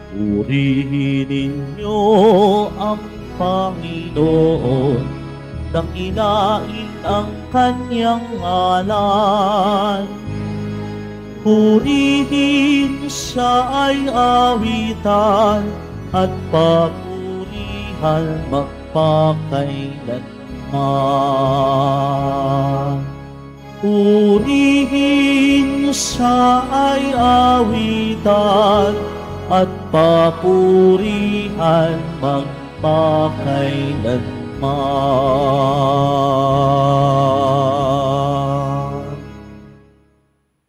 Purihin ninyo ang Panginoon, dakilain ang kanyang ngalan. Purihin siya ay awitan at papurihan magpakailanman. Purihin siya ay awitan at papurihan magpakailanman.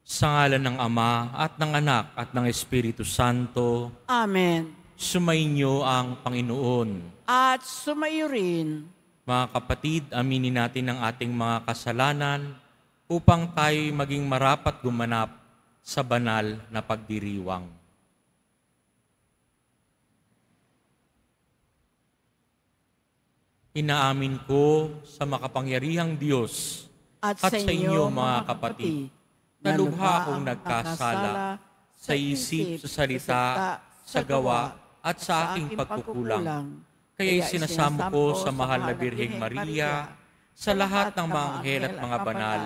Sa ngalan ng Ama at ng Anak at ng Espiritu Santo. Amen. Sumainyo ang Panginoon. At sumayo rin. Mga kapatid, aminin natin ang ating mga kasalanan upang tayo'y maging marapat gumanap sa banal na pagdiriwang. Inaamin ko sa makapangyarihang Diyos At sa inyo, mga kapatid, na lubha akong nagkasala sa isip, sa salita, sa gawa, at sa aking pagkukulang. Kaya isinasamo ko sa mahal na Birheng Maria, sa lahat ng mga anghel at mga banal,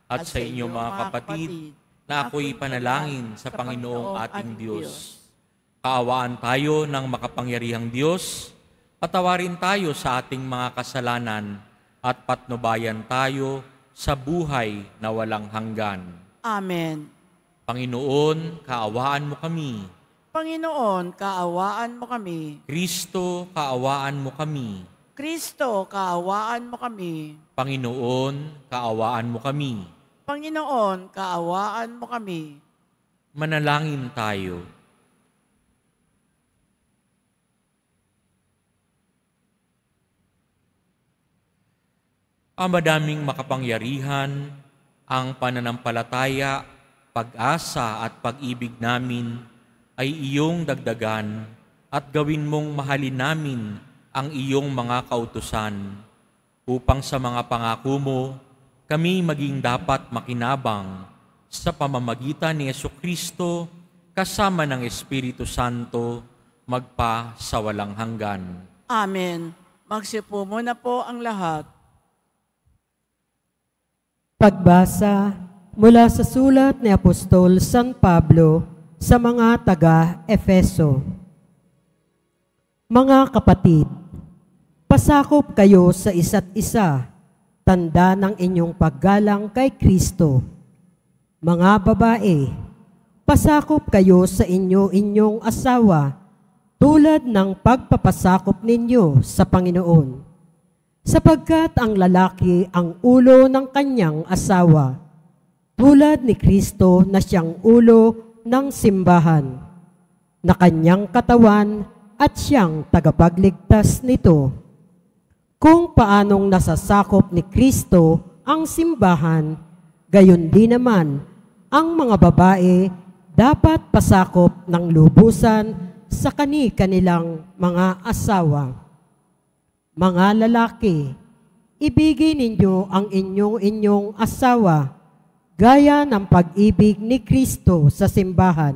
at sa inyo mga kapatid, na ako'y panalangin sa Panginoong ating Diyos. Kaawaan tayo ng makapangyarihang Diyos, patawarin tayo sa ating mga kasalanan, at patnubayan tayo sa buhay na walang hanggan. Amen. Panginoon, kaawaan mo kami. Panginoon, kaawaan mo kami. Kristo, kaawaan mo kami. Kristo, kaawaan mo kami. Panginoon, kaawaan mo kami. Panginoon, kaawaan mo kami. Manalangin tayo. Ang madaming makapangyarihan, ang pananampalataya, pag-asa at pag-ibig namin ay iyong dagdagan at gawin mong mahalin namin ang iyong mga kautusan upang sa mga pangako mo kami maging dapat makinabang sa pamamagitan ni Jesucristo kasama ng Espiritu Santo magpa sa walang hanggan. Amen. Magsipo muna po ang lahat. Pagbasa mula sa sulat ni Apostol San Pablo sa mga taga-Efeso. Mga kapatid, pasakop kayo sa isa't isa, tanda ng inyong paggalang kay Kristo. Mga babae, pasakop kayo sa inyong asawa, tulad ng pagpapasakop ninyo sa Panginoon. Sapagkat ang lalaki ang ulo ng kanyang asawa, tulad ni Kristo na siyang ulo ng simbahan, na kanyang katawan at siyang tagapagligtas nito. Kung paanong nasasakop ni Kristo ang simbahan, gayon din naman ang mga babae dapat pasakop ng lubusan sa kani-kanilang mga asawa. Mga lalaki, ibigin ninyo ang inyong asawa gaya ng pag-ibig ni Kristo sa simbahan.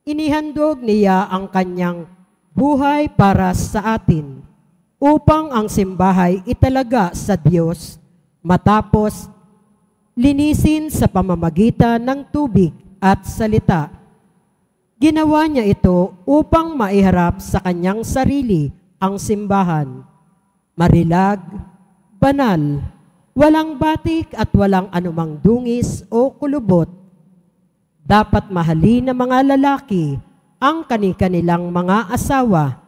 Inihandog niya ang kanyang buhay para sa atin upang ang simbahay italaga sa Diyos matapos linisin sa pamamagitan ng tubig at salita. Ginawa niya ito upang maiharap sa kanyang sarili ang simbahan. Marilag, banal, walang batik at walang anumang dungis o kulubot. Dapat mahalin ng mga lalaki ang kani-kanilang mga asawa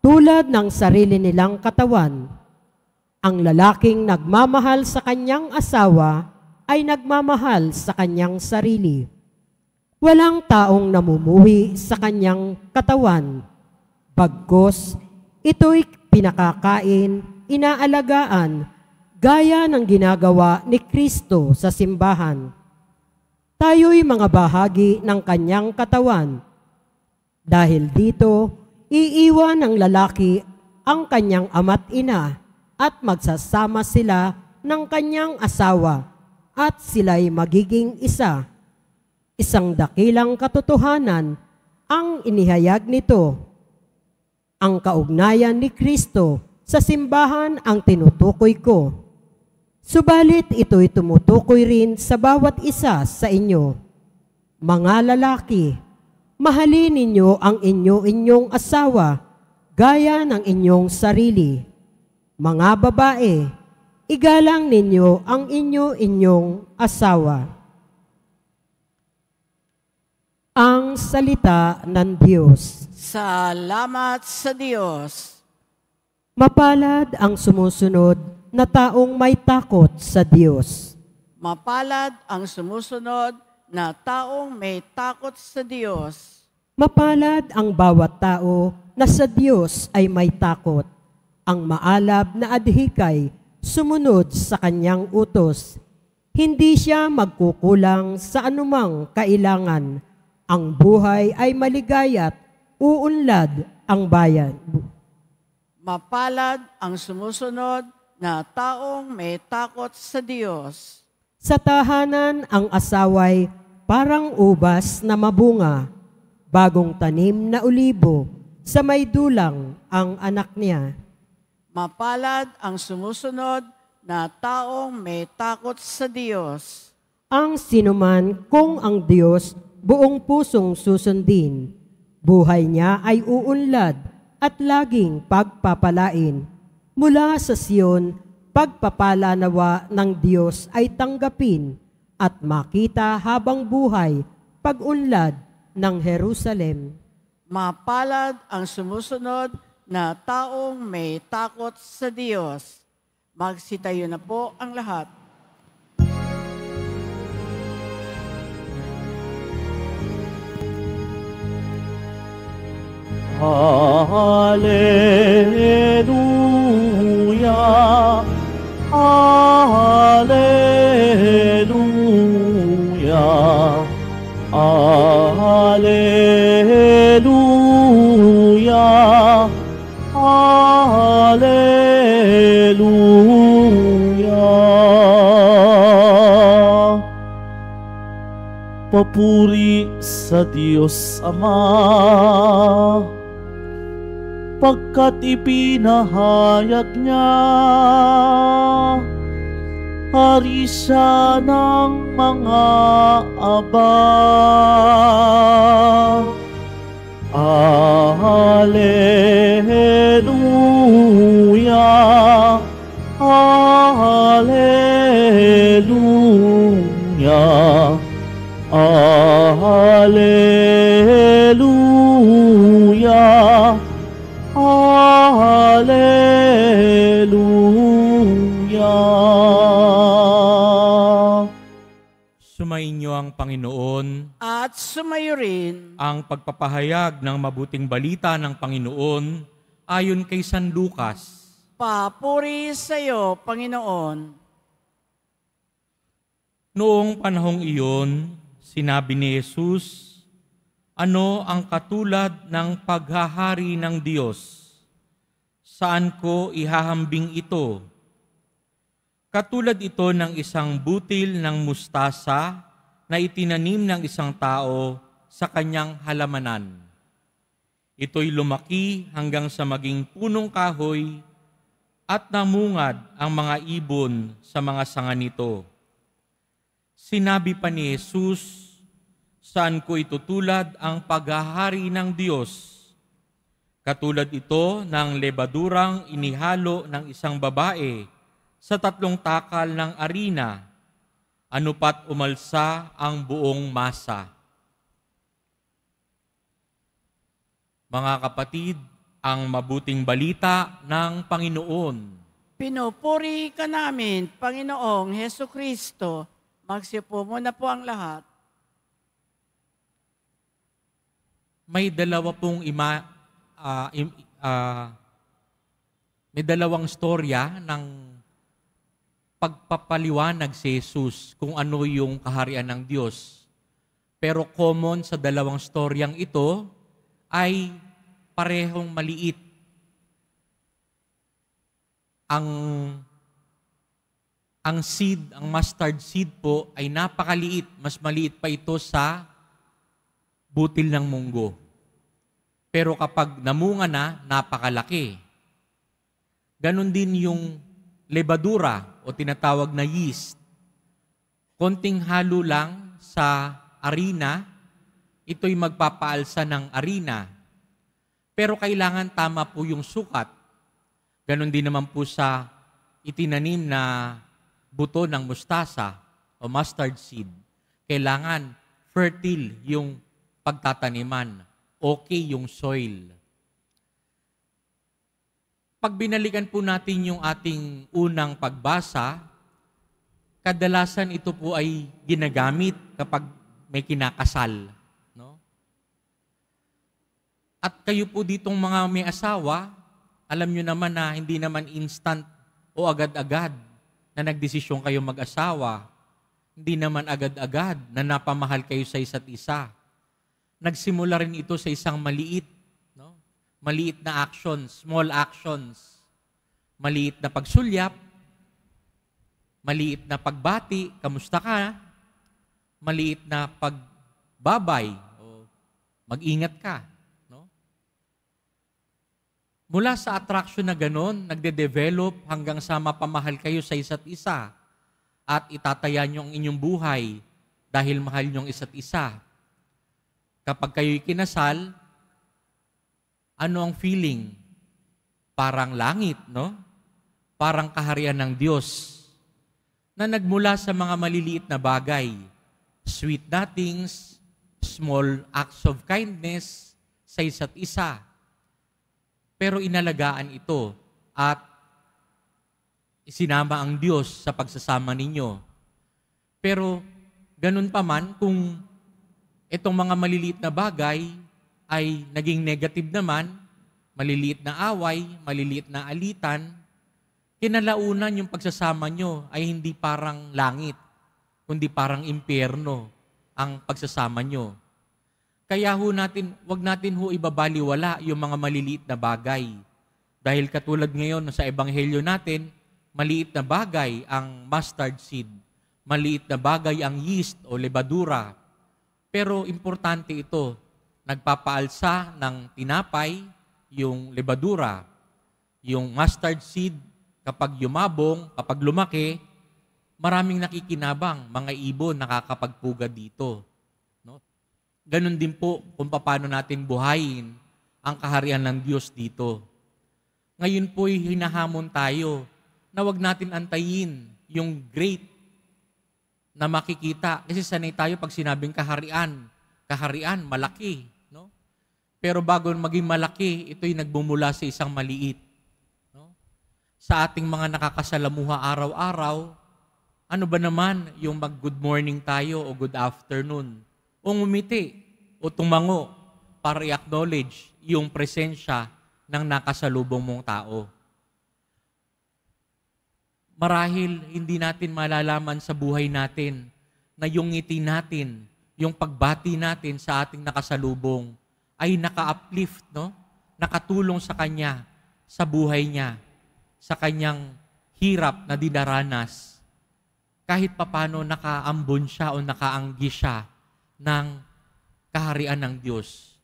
tulad ng sarili nilang katawan. Ang lalaking nagmamahal sa kanyang asawa ay nagmamahal sa kanyang sarili. Walang taong namumuhi sa kanyang katawan. Bagkus, ito'y pinakakain, inaalagaan, gaya ng ginagawa ni Kristo sa simbahan. Tayo'y mga bahagi ng kanyang katawan. Dahil dito, iiwan ng lalaki ang kanyang ama't ina at magsasama sila ng kanyang asawa at sila'y magiging isa. Isang dakilang katotohanan ang inihayag nito. Ang kaugnayan ni Kristo sa simbahan ang tinutukoy ko. Subalit ito'y tumutukoy rin sa bawat isa sa inyo. Mga lalaki, mahalin ninyo ang inyong asawa gaya ng inyong sarili. Mga babae, igalang ninyo ang inyong asawa. Ang salita ng Diyos. Salamat sa Diyos. Mapalad ang sumusunod na taong may takot sa Diyos. Mapalad ang sumusunod na taong may takot sa Diyos. Mapalad ang bawat tao na sa Diyos ay may takot. Ang maalab na adhikay sumunod sa kanyang utos. Hindi siya magkukulang sa anumang kailangan. Ang buhay ay maligaya't uunlad ang bayan. Mapalad ang sumusunod na taong may takot sa Diyos. Sa tahanan ang asaway parang ubas na mabunga, bagong tanim na olibo, sa may dulang ang anak niya. Mapalad ang sumusunod na taong may takot sa Diyos. Ang sinuman kung ang Diyos buong pusong susundin, buhay niya ay uunlad at laging pagpapalain. Mula sa Sion, pagpapala nawa ng Diyos ay tanggapin at makita habang buhay pag-unlad ng Jerusalem. Mapalad ang sumusunod na taong may takot sa Diyos. Magsitayo na po ang lahat. Hallelujah, Hallelujah, Hallelujah, Hallelujah. Papuri sa Diyos Ama, pagkat ipinahayag niya, hari siya ng mga aba. Hallelujah, Hallelujah, Hallelujah, Hallelujah. Sumainyo ang Panginoon. At sumayo rin Ang pagpapahayag ng mabuting balita ng Panginoon ayon kay San Lucas. papuri sa iyo, Panginoon. Noong panahong iyon, sinabi ni Jesus, ano ang katulad ng paghahari ng Diyos? Saan ko ihahambing ito? Katulad ito ng isang butil ng mustasa na itinanim ng isang tao sa kanyang halamanan. Ito'y lumaki hanggang sa maging punong kahoy at namungad ang mga ibon sa mga sanga nito. Sinabi pa ni Jesus, saan ko itutulad ang paghahari ng Diyos? Katulad ito ng lebadurang inihalo ng isang babae sa 3 takal ng arina, ano pat umalsa ang buong masa. Mga kapatid, ang mabuting balita ng Panginoon. Pinupuri ka namin, Panginoong Heso Kristo. Magsipo muna po ang lahat. May dalawang storya ng pagpapaliwanag si Jesus kung ano yung kaharian ng Diyos. Pero common sa dalawang storyang ito ay parehong maliit. Ang seed, ang mustard seed po ay napakaliit. Mas maliit pa ito sa butil ng munggo. Pero kapag namunga na, napakalaki. Ganon din yung lebadura o tinatawag na yeast. Konting halo lang sa arena, ito'y magpapaalsa ng arena. Pero kailangan tama po yung sukat. Ganon din naman po sa itinanim na buto ng mustasa o mustard seed. Kailangan fertile yung pagtataniman. Okay yung soil. Pag binalikan po natin yung ating unang pagbasa, kadalasan ito po ay ginagamit kapag may kinakasal. No? At kayo po ditong mga may asawa, alam nyo naman na hindi naman instant o agad-agad na nagdesisyon kayo mag-asawa. Hindi naman agad-agad na napamahal kayo sa isa't isa. Nagsimula rin ito sa isang maliit na actions, small actions. Maliit na pagsulyap, maliit na pagbati, kamusta ka? Maliit na pagbabay, o mag-ingat ka. No? Mula sa attraction na ganon, nagde-develop hanggang sa mapamahal kayo sa isa't isa at itataya niyo ang inyong buhay dahil mahal niyong isa't isa. Kapag kayo'y kinasal, ano ang feeling? Parang langit, no? Parang kaharian ng Diyos na nagmula sa mga maliliit na bagay, sweet nothings, small acts of kindness sa isa't isa. Pero inalagaan ito at isinama ang Diyos sa pagsasama ninyo. Pero ganun pa man, kung itong mga maliliit na bagay ay naging negative naman, maliliit na away, maliliit na alitan, kinalaunan yung pagsasama nyo ay hindi parang langit, kundi parang impyerno ang pagsasama nyo. Kaya wag natin ibabaliwala yung mga maliliit na bagay. Dahil katulad ngayon sa ebanghelyo natin, maliit na bagay ang mustard seed, maliit na bagay ang yeast o lebadura. Pero importante ito, nagpapaalsa ng tinapay, yung lebadura, yung mustard seed, kapag yumabong, kapag lumaki, maraming nakikinabang, mga ibon nakakapagpugad dito. No? Ganon din po kung paano natin buhayin ang kaharian ng Diyos dito. Ngayon po'y hinahamon tayo na wag natin antayin yung great na makikita. Kasi sanay tayo pag sinabing kaharian, malaki. No? Pero bago maging malaki, ito'y nagbumula sa isang maliit. No? Sa ating mga nakakasalamuha araw-araw, ano ba naman yung mag-good morning tayo o good afternoon? O ngumiti o tumango para i-acknowledge yung presensya ng nakasalubong mong tao. Marahil hindi natin malalaman sa buhay natin na yung ngiti natin, yung pagbati natin sa ating nakasalubong ay naka-uplift, no? Nakatulong sa kanya, sa buhay niya, sa kanyang hirap na dinaranas. Kahit papano nakaambon siya o nakaanggi siya ng kaharian ng Diyos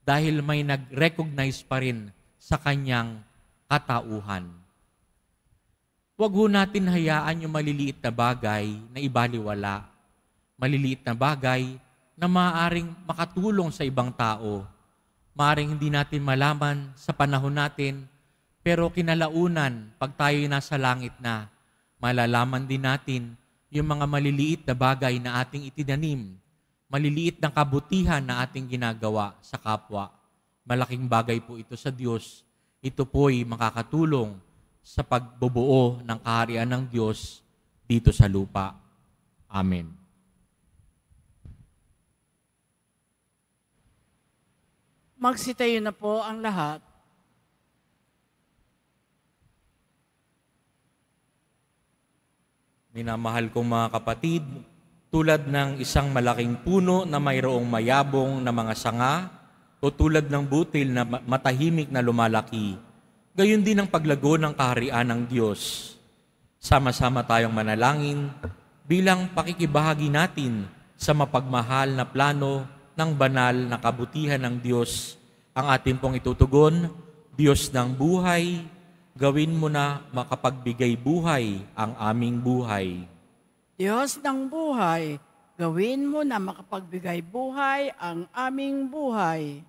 dahil may nag-recognize pa rin sa kanyang katauhan. Huwag ho natin hayaan yung maliliit na bagay na ibaliwala. Maliliit na bagay na maaaring makatulong sa ibang tao. Maaaring hindi natin malaman sa panahon natin, pero kinalaunan, pag tayo'y nasa langit na, malalaman din natin yung mga maliliit na bagay na ating itinanim, maliliit na kabutihan na ating ginagawa sa kapwa. Malaking bagay po ito sa Diyos. Ito po'y makakatulong sa pagbubuo ng kaharian ng Diyos dito sa lupa. Amen. Magsitayo na po ang lahat. Minamahal kong mga kapatid, tulad ng isang malaking puno na mayroong mayabong na mga sanga o tulad ng butil na matahimik na lumalaki, gayon din ang paglago ng kaharian ng Diyos. Sama-sama tayong manalangin bilang pakikibahagi natin sa mapagmahal na plano ng banal na kabutihan ng Diyos Ang ating pong itutugon, Diyos ng buhay, gawin mo na makapagbigay buhay ang aming buhay. Diyos ng buhay, gawin mo na makapagbigay buhay ang aming buhay.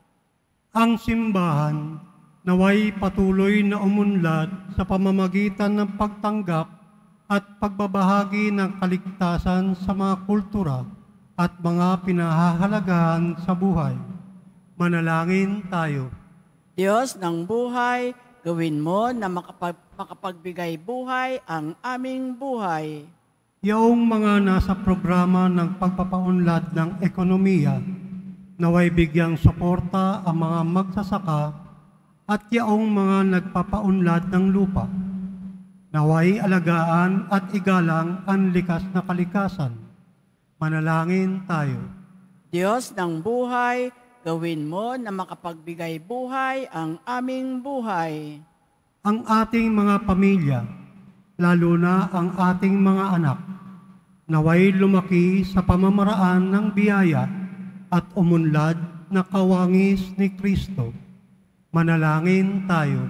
Ang simbahan naway patuloy na umunlad sa pamamagitan ng pagtanggap at pagbabahagi ng kaligtasan sa mga kultura at mga pinahahalagahan sa buhay. Manalangin tayo. Diyos ng buhay, gawin mo na makapagbigay buhay ang aming buhay. Yaong mga nasa programa ng pagpapaunlad ng ekonomiya, naway bigyang suporta ang mga magsasaka at yaong mga nagpapaunlad ng lupa. Naway alagaan at igalang ang likas na kalikasan. Manalangin tayo. Diyos ng buhay, gawin mo na makapagbigay buhay ang aming buhay. Ang ating mga pamilya, lalo na ang ating mga anak, naway lumaki sa pamamaraan ng biyaya at umunlad na kawangis ni Kristo. Manalangin tayo.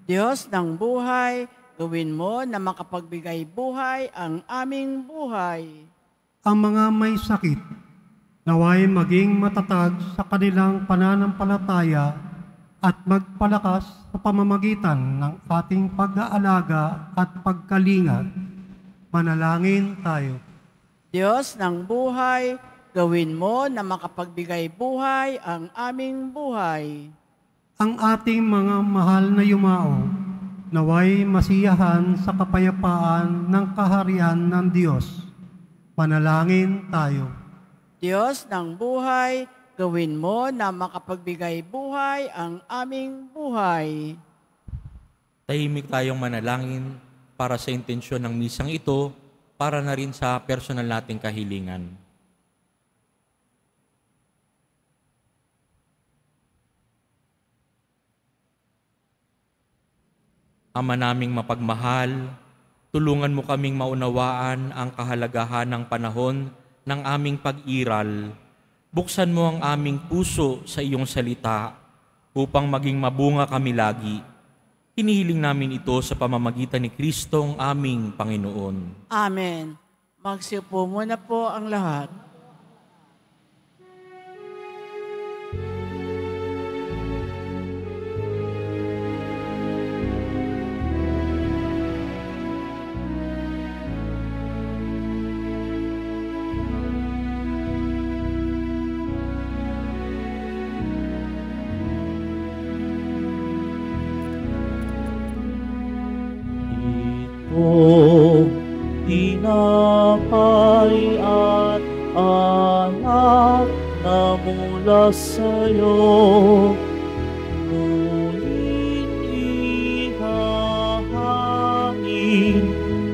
Diyos ng buhay, gawin mo na makapagbigay buhay ang aming buhay. Ang mga may sakit, naway maging matatag sa kanilang pananampalataya at magpalakas sa pamamagitan ng ating pag-aalaga at pagkalinga. Manalangin tayo. Diyos ng buhay, gawin mo na makapagbigay buhay ang aming buhay. Ang ating mga mahal na yumao, naway masiyahan sa kapayapaan ng kaharian ng Diyos. Manalangin tayo. Diyos ng buhay, gawin mo na makapagbigay buhay ang aming buhay. Tahimik tayong manalangin para sa intensyon ng misang ito, para na rin sa personal nating kahilingan. Ama naming mapagmahal, tulungan mo kaming maunawaan ang kahalagahan ng panahon ng aming pag-iral. Buksan mo ang aming puso sa iyong salita upang maging mabunga kami lagi. Hinihiling namin ito sa pamamagitan ni Kristong aming Panginoon. Amen. Magsiupo muna po ang lahat. O tinapay at anak na mula sa'yo, ngunit ihahain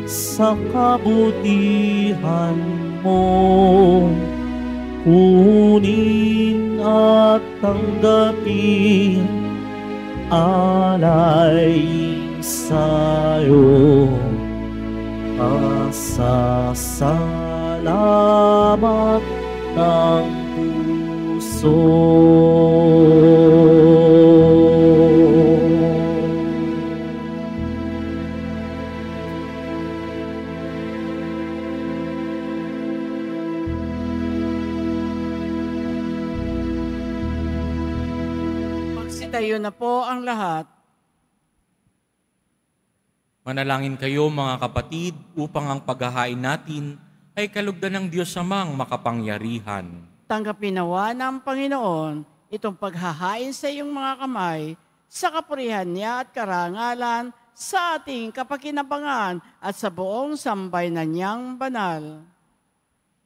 sa kabutihan mo. Kunin at tanggapin alay sa'yo. Pasasalamat ng puso. Magsitayo na po ang lahat. Manalangin kayo mga kapatid upang ang paghahain natin ay kalugdan ng Diyos Amang makapangyarihan. Tanggapin nawa ng Panginoon itong paghahain sa iyong mga kamay sa kapurihan niya at karangalan sa ating kapakinabangan at sa buong sambayanan niyang banal.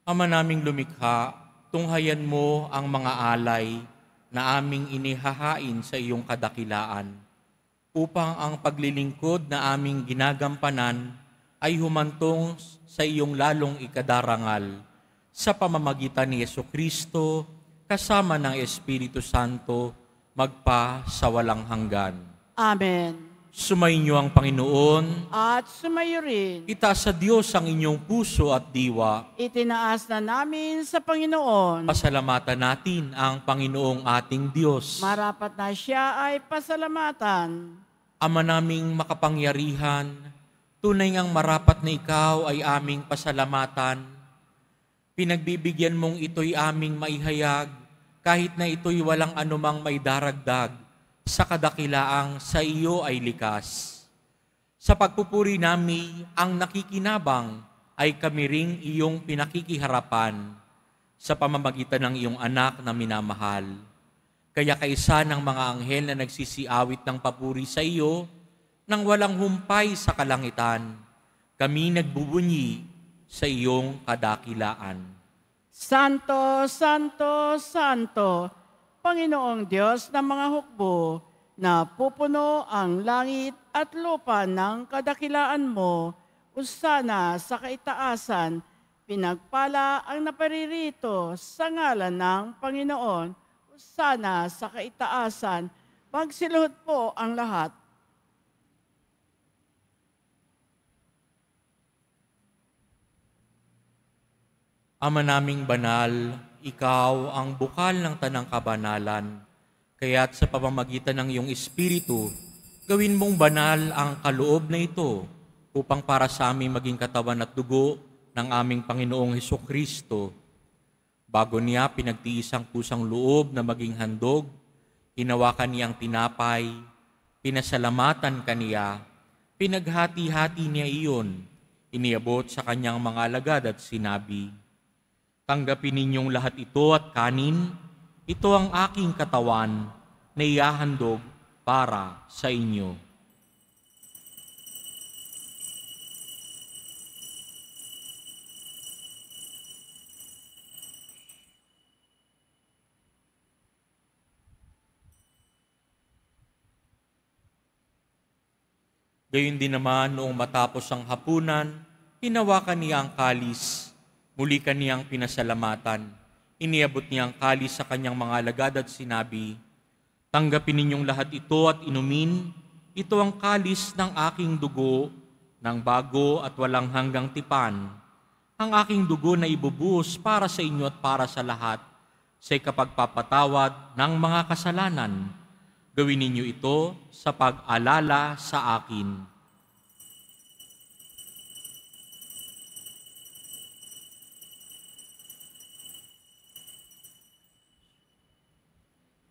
Ama naming lumikha, tunghayan mo ang mga alay na aming inihahain sa iyong kadakilaan, upang ang paglilingkod na aming ginagampanan ay humantong sa iyong lalong ikadarangal sa pamamagitan ni Jesucristo kasama ng Espiritu Santo magpa sa walang hanggan. Amen. Sumainyo ang Panginoon. At sumayo rin. Itaas sa Diyos ang inyong puso at diwa. Itinaas na namin sa Panginoon. Pasalamatan natin ang Panginoong ating Diyos. Marapat na siya ay pasalamatan. Ama naming makapangyarihan, tunay ngang marapat na ikaw ay aming pasalamatan. Pinagbibigyan mong ito'y aming maihayag, kahit na ito'y walang anumang may daragdag, sa kadakilaang sa iyo ay likas. Sa pagpupuri namin, ang nakikinabang ay kami ring iyong pinakikiharapan sa pamamagitan ng iyong anak na minamahal. Kaya kaisa ng mga anghel na nagsisiawit ng papuri sa iyo, nang walang humpay sa kalangitan, kami nagbubunyi sa iyong kadakilaan. Santo, Santo, Santo, Panginoong Diyos ng mga hukbo, na pupuno ang langit at lupa ng kadakilaan mo, usana sa kaitaasan, pinagpala ang naparirito sa ngalan ng Panginoon, usana sa kaitaasan, magsiluhod po ang lahat. Ama naming banal, ikaw ang bukal ng tanang kabanalan, kaya't sa pamamagitan ng iyong Espiritu, gawin mong banal ang kaloob na ito upang para sa aming maging katawan at dugo ng aming Panginoong Hesukristo. Bago niya pinagtiis ang pusang loob na maging handog, hinawakan niyang tinapay, pinasalamatan kaniya, pinaghati-hati niya iyon, iniabot sa kanyang mga alagad at sinabi, "Tanggapin ninyong lahat ito at kanin, ito ang aking katawan na ihahandog para sa inyo." Gayon din naman noong matapos ang hapunan, hinawakan niya ang kalis, muli kaniyang pinasalamatan. Iniabot niya ang kalis sa kanyang mga alagad at sinabi, "Tanggapin ninyong lahat ito at inumin, ito ang kalis ng aking dugo, ng bago at walang hanggang tipan. Ang aking dugo na ibubuhos para sa inyo at para sa lahat, sa ikapagpapatawad ng mga kasalanan. Gawin ninyo ito sa pag-alala sa akin."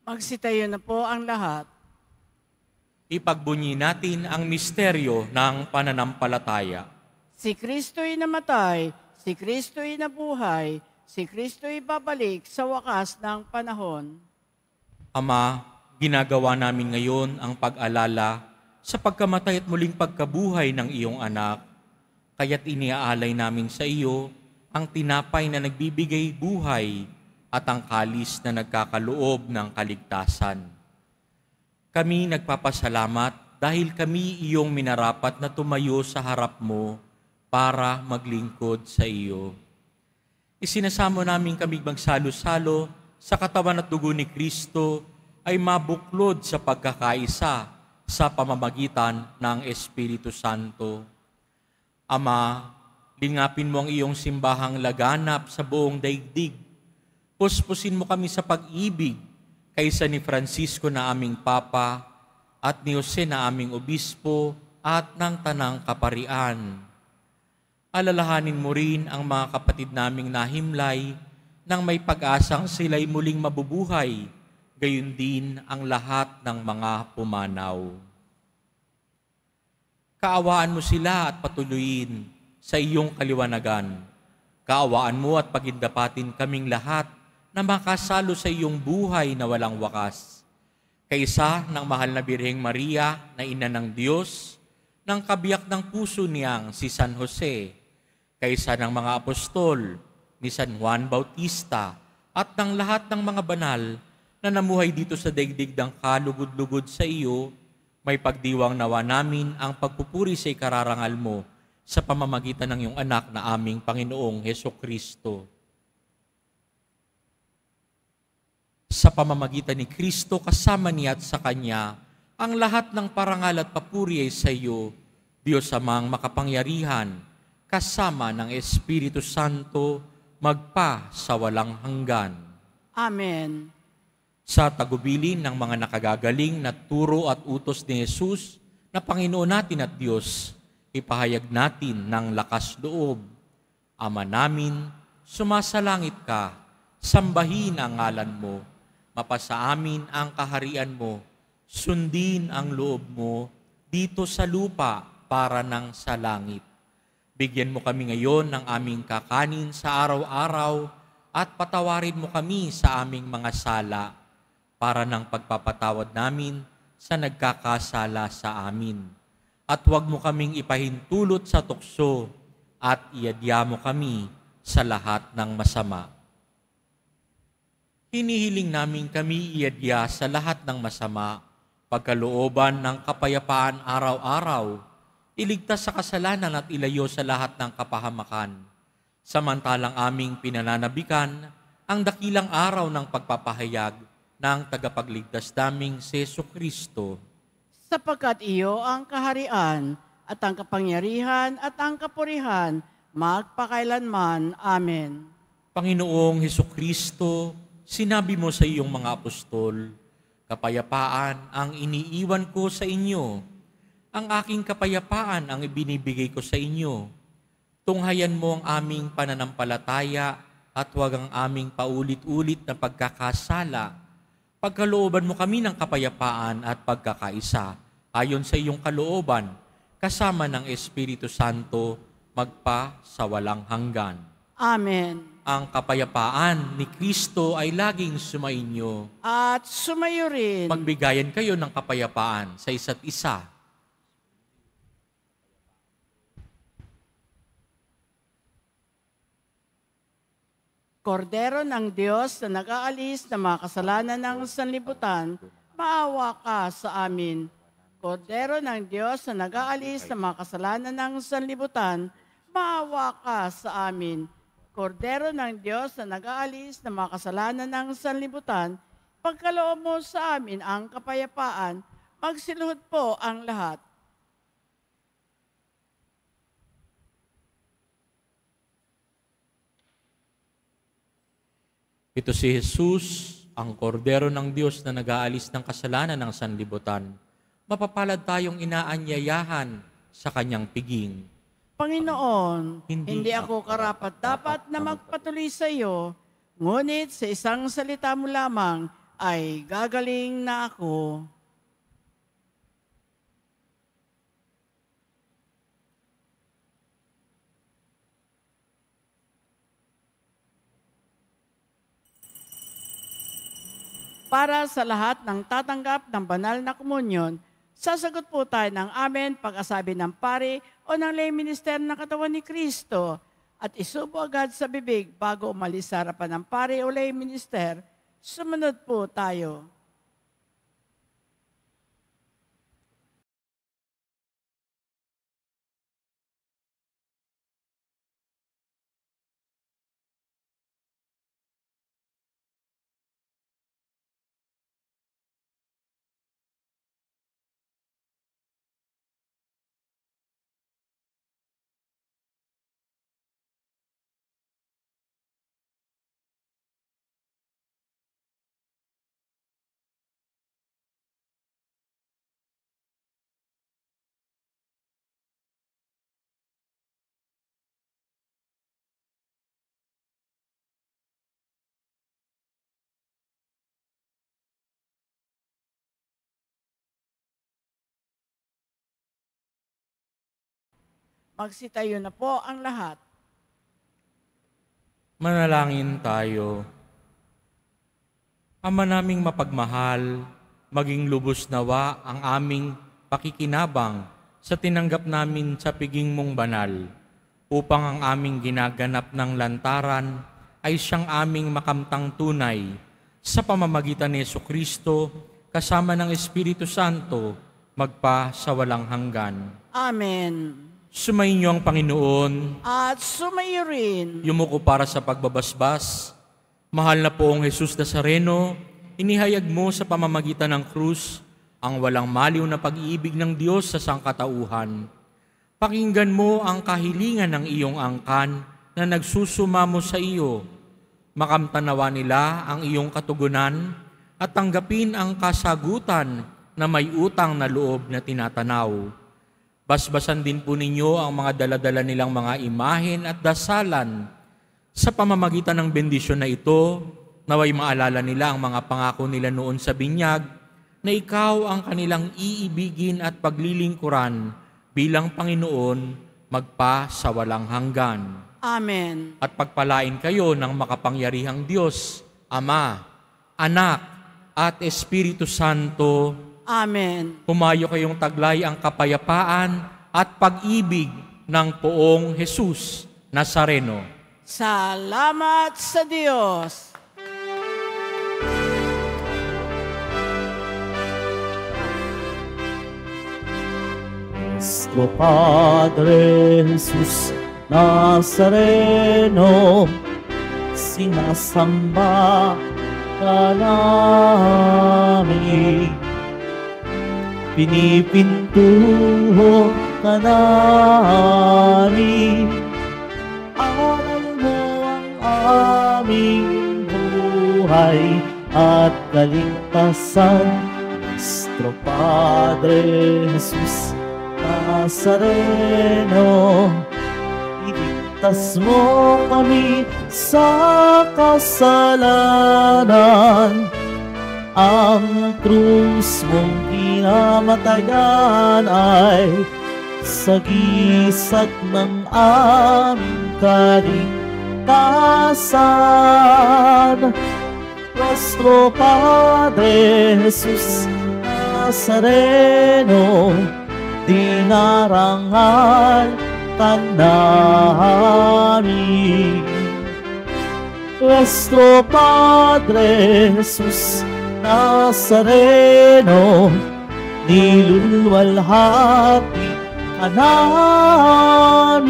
Magsitayo na po ang lahat. Ipagbunyi natin ang misteryo ng pananampalataya. Si Kristo'y namatay, si Kristo'y nabuhay, si Kristo'y babalik sa wakas ng panahon. Ama, ginagawa namin ngayon ang pag-alala sa pagkamatay at muling pagkabuhay ng iyong anak. Kaya't iniaalay namin sa iyo ang tinapay na nagbibigay buhay at ang kalis na nagkakaloob ng kaligtasan. Kami nagpapasalamat dahil kami iyong minarapat na tumayo sa harap mo para maglingkod sa iyo. Isinasamo namin kami magsalo-salo sa katawan at dugo ni Kristo ay mabuklod sa pagkakaisa sa pamamagitan ng Espiritu Santo. Ama, lingapin mo ang iyong simbahang laganap sa buong daigdig. Puspusin mo kami sa pag-ibig kaysa ni Francisco na aming Papa at ni Jose na aming Obispo at ng Tanang Kaparian. Alalahanin mo rin ang mga kapatid naming nahimlay nang may pag-asang sila'y muling mabubuhay, gayon din ang lahat ng mga pumanaw. Kaawaan mo sila at patuloyin sa iyong kaliwanagan. Kaawaan mo at pagindapatin kaming lahat na makasalo sa iyong buhay na walang wakas. Kaisa ng mahal na Birheng Maria na ina ng Diyos, ng kabiyak ng puso niyang si San Jose, kaisa ng mga apostol, ni San Juan Bautista, at ng lahat ng mga banal na namuhay dito sa daigdig ng kalugod-lugod sa iyo, may pagdiwang nawa namin ang pagpupuri sa ikararangal mo sa pamamagitan ng iyong anak na aming Panginoong Hesukristo. Sa pamamagitan ni Kristo, kasama niya at sa Kanya, Ang lahat ng parangal at papuri ay sa iyo, Diyos Amang makapangyarihan, kasama ng Espiritu Santo, magpa sa walang hanggan. Amen. Sa tagubilin ng mga nakagagaling na turo at utos ni Jesus na Panginoon natin at Diyos, ipahayag natin ng lakas loob. Ama namin, sumasalangit ka, sambahin ang ngalan mo, mapasa amin ang kaharian mo, sundin ang loob mo dito sa lupa para ng sa langit. Bigyan mo kami ngayon ng aming kakanin sa araw-araw at patawarin mo kami sa aming mga sala para ng pagpapatawad namin sa nagkakasala sa amin. At huwag mo kaming ipahintulot sa tukso at iadya mo kami sa lahat ng masama. Hinihiling namin kami iadya sa lahat ng masama, pagkalooban ng kapayapaan araw-araw, iligtas sa kasalanan at ilayo sa lahat ng kapahamakan. Samantalang aming pinananabikan ang dakilang araw ng pagpapahayag ng tagapagligtas naming si Jesucristo. Sapagkat iyo ang kaharian at ang kapangyarihan at ang kapurihan magpakailanman. Amen. Panginoong Jesucristo, sinabi mo sa iyong mga apostol, kapayapaan ang iniiwan ko sa inyo. Ang aking kapayapaan ang ibinibigay ko sa inyo. Tunghayan mo ang aming pananampalataya at huwag ang aming paulit-ulit na pagkakasala. Pagkalooban mo kami ng kapayapaan at pagkakaisa, ayon sa iyong kalooban, kasama ng Espiritu Santo, magpa sa walang hanggan. Amen. Ang kapayapaan ni Kristo ay laging sumainyo. At sumayo rin. Magbigayan kayo ng kapayapaan sa isa't isa. Kordero ng Diyos na nag-aalis ng mga kasalanan ng sanlibutan, maawa ka sa amin. Kordero ng Diyos na nag-aalis ng mga kasalanan ng sanlibutan, maawa ka sa amin. Kordero ng Diyos na nag-aalis ng mga kasalanan ng sanlibutan, pagkaloob mo sa amin ang kapayapaan, magsiluhod po ang lahat. Ito si Jesus, ang kordero ng Diyos na nag-aalis ng kasalanan ng sanlibutan. Mapapalad tayong inaanyayahan sa kanyang piging. Panginoon, hindi ako karapat-dapat na magpatuloy sa iyo, ngunit sa isang salita mo lamang ay gagaling na ako. Para sa lahat ng tatanggap ng banal na komunyon, sasagot po tayo ng amen pag-asabi ng pari o ng lay minister ng katawan ni Kristo at isubo agad sa bibig bago umalis sa harapan ng pari o lay minister. Sumunod po tayo. Magsitayo na po ang lahat. Manalangin tayo. Ama naming mapagmahal, maging lubos nawa ang aming pakikinabang sa tinanggap namin sa piging mong banal, upang ang aming ginaganap ng lantaran ay siyang aming makamtang tunay sa pamamagitan ni Jesucristo kasama ng Espiritu Santo magpa sa walang hanggan. Amen. Sumainyo ang Panginoon. At sumayo rin. Yumuko para sa pagbabasbas. Mahal na poong Jesus Nazareno, inihayag mo sa pamamagitan ng krus ang walang maliw na pag-iibig ng Diyos sa sangkatauhan. Pakinggan mo ang kahilingan ng iyong angkan na nagsusumamo sa iyo. Makamtanawa nila ang iyong katugunan at tanggapin ang kasagutan na may utang na loob na tinatanaw. Basbasan din po ninyo ang mga daladala nilang mga imahen at dasalan. Sa pamamagitan ng bendisyon na ito, naway maalala nila ang mga pangako nila noon sa binyag, na ikaw ang kanilang iibigin at paglilingkuran bilang Panginoon magpa sa walang hanggan. Amen. At pagpalain kayo ng makapangyarihang Diyos, Ama, Anak, at Espiritu Santo. Amen. Humayo kayong taglay ang kapayapaan at pag-ibig ng Poong Jesus Nazareno. Salamat sa Diyos. Nuestro Padre Jesus Nazareno, sinasamba ka namin. Pinipintuho ka namin. Aral mo ang aming buhay at kaligtasan. Nuestro Padre Jesus Nazareno, iligtas mo kami sa kasalanan. Ang krus mong kinamatayan ay sagisag ng aming kaligtasan. Nuestro Padre Jesus Nazareno, dinarangal ka namin. Nuestro Padre Jesus Nazareno, niluluwalhati ka namin.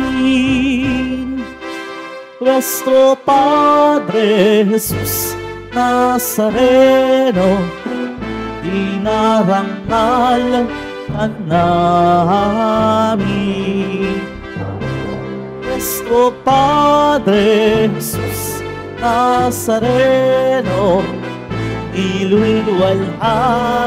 Nuestro Padre Jesus Nazareno, dinarangal ka namin. Nuestro Padre Jesus Nazareno, iluluwalhati